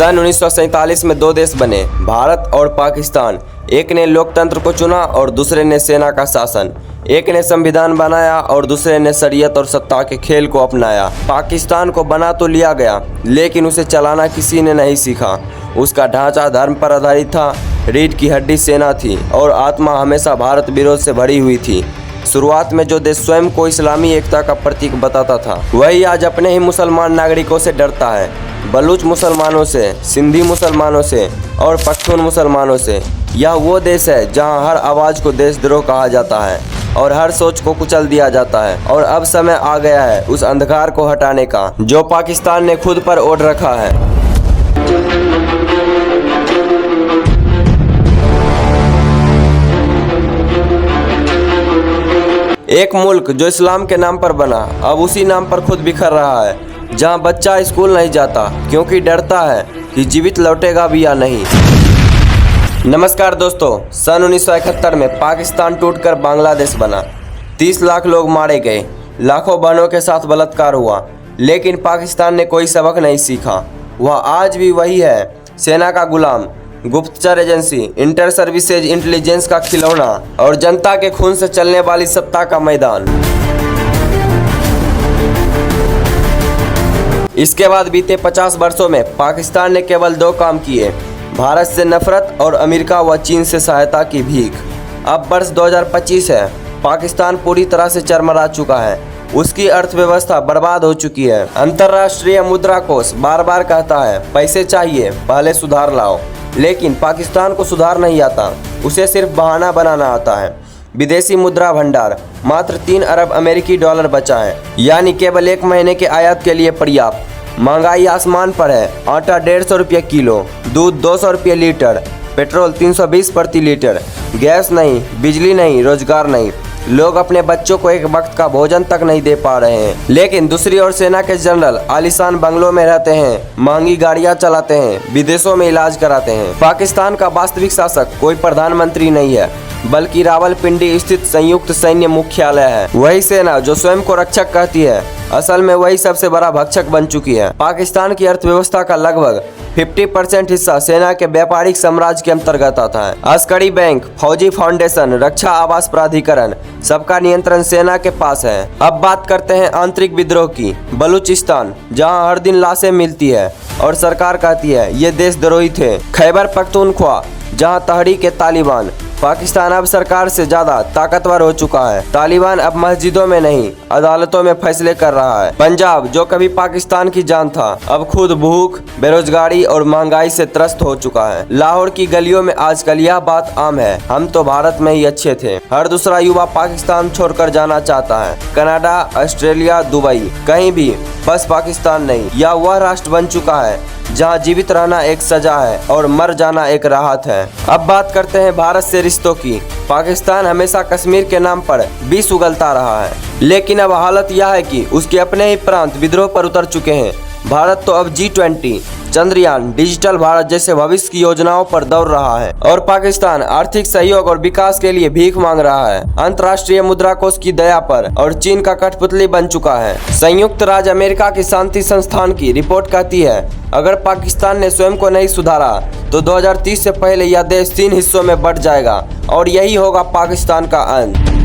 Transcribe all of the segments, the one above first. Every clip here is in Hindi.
सन 1947 में दो देश बने, भारत और पाकिस्तान। एक ने लोकतंत्र को चुना और दूसरे ने सेना का शासन। एक ने संविधान बनाया और दूसरे ने शरीयत और सत्ता के खेल को अपनाया। पाकिस्तान को बना तो लिया गया, लेकिन उसे चलाना किसी ने नहीं सीखा। उसका ढांचा धर्म पर आधारित था, रीढ़ की हड्डी सेना थी और आत्मा हमेशा भारत विरोध से भरी हुई थी। शुरुआत में जो देश स्वयं को इस्लामी एकता का प्रतीक बताता था, वही आज अपने ही मुसलमान नागरिकों से डरता है। बलूच मुसलमानों से, सिंधी मुसलमानों से और पख्तून मुसलमानों से। यह वो देश है जहां हर आवाज़ को देशद्रोह कहा जाता है और हर सोच को कुचल दिया जाता है। और अब समय आ गया है उस अंधकार को हटाने का जो पाकिस्तान ने खुद पर ओढ़ रखा है। एक मुल्क जो इस्लाम के नाम पर बना, अब उसी नाम पर खुद बिखर रहा है। जहां बच्चा स्कूल नहीं जाता क्योंकि डरता है कि जीवित लौटेगा भी या नहीं। नमस्कार दोस्तों, सन 1971 में पाकिस्तान टूटकर बांग्लादेश बना। 30 लाख लोग मारे गए, लाखों बहनों के साथ बलात्कार हुआ, लेकिन पाकिस्तान ने कोई सबक नहीं सीखा। वह आज भी वही है, सेना का गुलाम, गुप्तचर एजेंसी, इंटर सर्विसेज इंटेलिजेंस का खिलौना और जनता के खून से चलने वाली सत्ता का मैदान। इसके बाद बीते 50 वर्षों में पाकिस्तान ने केवल 2 काम किए, भारत से नफरत और अमेरिका व चीन से सहायता की भीख। अब वर्ष 2025 है, पाकिस्तान पूरी तरह से चरमरा चुका है। उसकी अर्थव्यवस्था बर्बाद हो चुकी है। अंतर्राष्ट्रीय मुद्रा कोष बार बार कहता है पैसे चाहिए, पहले सुधार लाओ, लेकिन पाकिस्तान को सुधार नहीं आता, उसे सिर्फ बहाना बनाना आता है। विदेशी मुद्रा भंडार मात्र 3 अरब अमेरिकी डॉलर बचा है, यानी केवल 1 महीने के आयात के लिए पर्याप्त। महंगाई आसमान पर है, आटा 150 रुपये किलो, दूध 200 रुपये लीटर, पेट्रोल 320 प्रति लीटर, गैस नहीं, बिजली नहीं, रोजगार नहीं। लोग अपने बच्चों को एक वक्त का भोजन तक नहीं दे पा रहे हैं। लेकिन दूसरी ओर सेना के जनरल आलीशान बंगलों में रहते हैं, महंगी गाड़ियां चलाते हैं, विदेशों में इलाज कराते हैं। पाकिस्तान का वास्तविक शासक कोई प्रधानमंत्री नहीं है, बल्कि रावलपिंडी स्थित संयुक्त सैन्य मुख्यालय है। वही सेना जो स्वयं को रक्षक कहती है, असल में वही सबसे बड़ा भक्षक बन चुकी है। पाकिस्तान की अर्थव्यवस्था का लगभग 50% हिस्सा सेना के व्यापारिक साम्राज्य के अंतर्गत आता है। अस्करी बैंक, फौजी फाउंडेशन, रक्षा आवास प्राधिकरण, सबका नियंत्रण सेना के पास है। अब बात करते हैं आंतरिक विद्रोह की। बलूचिस्तान, जहां हर दिन लाशें मिलती है और सरकार कहती है ये देशद्रोही थे। खैबर पख्तूनख्वा, जहां तहरीक तालिबान। पाकिस्तान अब सरकार से ज्यादा ताकतवर हो चुका है। तालिबान अब मस्जिदों में नहीं, अदालतों में फैसले कर रहा है। पंजाब, जो कभी पाकिस्तान की जान था, अब खुद भूख, बेरोजगारी और महंगाई से त्रस्त हो चुका है। लाहौर की गलियों में आजकल यह बात आम है, हम तो भारत में ही अच्छे थे। हर दूसरा युवा पाकिस्तान छोड़कर जाना चाहता है। कनाडा, ऑस्ट्रेलिया, दुबई, कहीं भी, बस पाकिस्तान नहीं। यह वह राष्ट्र बन चुका है जहां जीवित रहना एक सजा है और मर जाना एक राहत है। अब बात करते हैं भारत से रिश्तों की। पाकिस्तान हमेशा कश्मीर के नाम पर विष उगलता रहा है, लेकिन अब हालत यह है कि उसके अपने ही प्रांत विद्रोह पर उतर चुके हैं। भारत तो अब G20, चंद्रयान, डिजिटल भारत जैसे भविष्य की योजनाओं पर दौड़ रहा है और पाकिस्तान आर्थिक सहयोग और विकास के लिए भीख मांग रहा है, अंतर्राष्ट्रीय मुद्रा कोष की दया पर, और चीन का कठपुतली बन चुका है। संयुक्त राज्य अमेरिका की शांति संस्थान की रिपोर्ट कहती है, अगर पाकिस्तान ने स्वयं को नहीं सुधारा तो 2030 से पहले यह देश 3 हिस्सों में बंट जाएगा और यही होगा पाकिस्तान का अंत।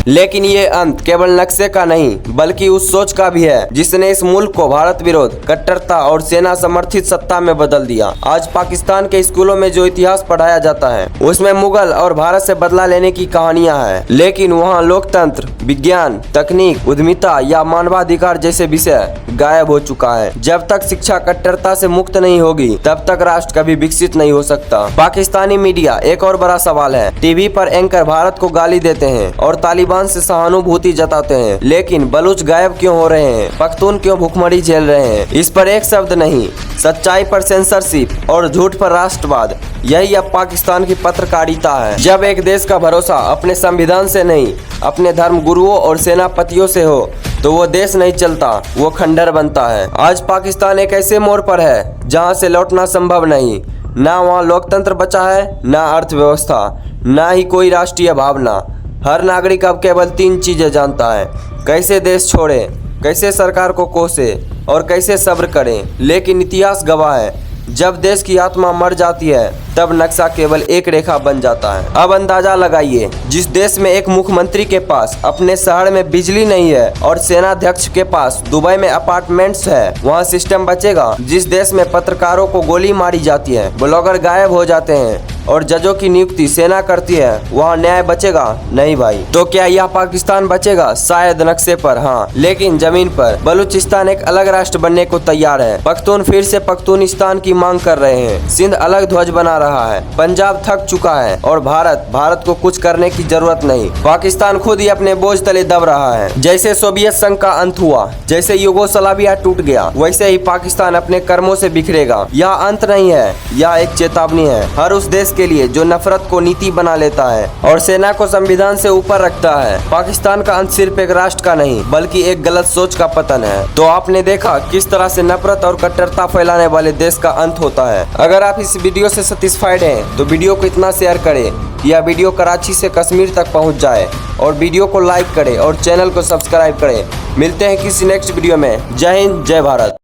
लेकिन ये अंत केवल नक्शे का नहीं, बल्कि उस सोच का भी है जिसने इस मुल्क को भारत विरोध, कट्टरता और सेना समर्थित सत्ता में बदल दिया। आज पाकिस्तान के स्कूलों में जो इतिहास पढ़ाया जाता है, उसमें मुगल और भारत से बदला लेने की कहानियां हैं, लेकिन वहाँ लोकतंत्र, विज्ञान, तकनीक, उद्यमिता या मानवाधिकार जैसे विषय गायब हो चुका है। जब तक शिक्षा कट्टरता से मुक्त नहीं होगी, तब तक राष्ट्र कभी विकसित नहीं हो सकता। पाकिस्तानी मीडिया एक और बड़ा सवाल है। टीवी पर एंकर भारत को गाली देते हैं और तालिबान से सहानुभूति जताते हैं, लेकिन बलूच गायब क्यों हो रहे हैं, पख्तून क्यों भुखमरी झेल रहे हैं? इस पर एक शब्द नहीं। सच्चाई पर सेंसरशिप और झूठ पर राष्ट्रवाद, यही अब पाकिस्तान की पत्रकारिता है। जब एक देश का भरोसा अपने संविधान से नहीं, अपने धर्म गुरुओं और सेनापतियों से हो, तो वो देश नहीं चलता, वो खंडर बनता है। आज पाकिस्तान एक ऐसे मोड़ पर है जहाँ से लौटना संभव नहीं। ना वहाँ लोकतंत्र बचा है, ना अर्थव्यवस्था, ना ही कोई राष्ट्रीय भावना। हर नागरिक अब केवल 3 चीजें जानता है, कैसे देश छोड़े, कैसे सरकार को कोसे और कैसे सब्र करें। लेकिन इतिहास गवाह है, जब देश की आत्मा मर जाती है तब नक्शा केवल एक रेखा बन जाता है। अब अंदाजा लगाइए, जिस देश में एक मुख्यमंत्री के पास अपने शहर में बिजली नहीं है और सेनाध्यक्ष के पास दुबई में अपार्टमेंट्स है, वहाँ सिस्टम बचेगा? जिस देश में पत्रकारों को गोली मारी जाती है, ब्लॉगर गायब हो जाते हैं और जजों की नियुक्ति सेना करती है, वहाँ न्याय बचेगा? नहीं भाई। तो क्या यह पाकिस्तान बचेगा? शायद नक्शे पर हाँ, लेकिन जमीन पर बलूचिस्तान एक अलग राष्ट्र बनने को तैयार है। पख्तून फिर से पख्तूनिस्तान की मांग कर रहे हैं। सिंध अलग ध्वज बना रहा है। पंजाब थक चुका है और भारत को कुछ करने की जरूरत नहीं। पाकिस्तान खुद ही अपने बोझ तले दब रहा है। जैसे सोवियत संघ का अंत हुआ, जैसे यूगोस्लाविया टूट गया, वैसे ही पाकिस्तान अपने कर्मों से बिखरेगा। यह अंत नहीं है, यह एक चेतावनी है हर उस देश के लिए जो नफरत को नीति बना लेता है और सेना को संविधान से ऊपर रखता है। पाकिस्तान का अंत सिर्फ एक राष्ट्र का नहीं बल्कि एक गलत सोच का पतन है। तो आपने देखा किस तरह से नफरत और कट्टरता फैलाने वाले देश का अंत होता है। अगर आप इस वीडियो से सेटिस्फाइड हैं तो वीडियो को इतना शेयर करें, यह वीडियो कराची से कश्मीर तक पहुंच जाए, और वीडियो को लाइक करें और चैनल को सब्सक्राइब करें। मिलते हैं किसी नेक्स्ट वीडियो में। जय हिंद, जय भारत।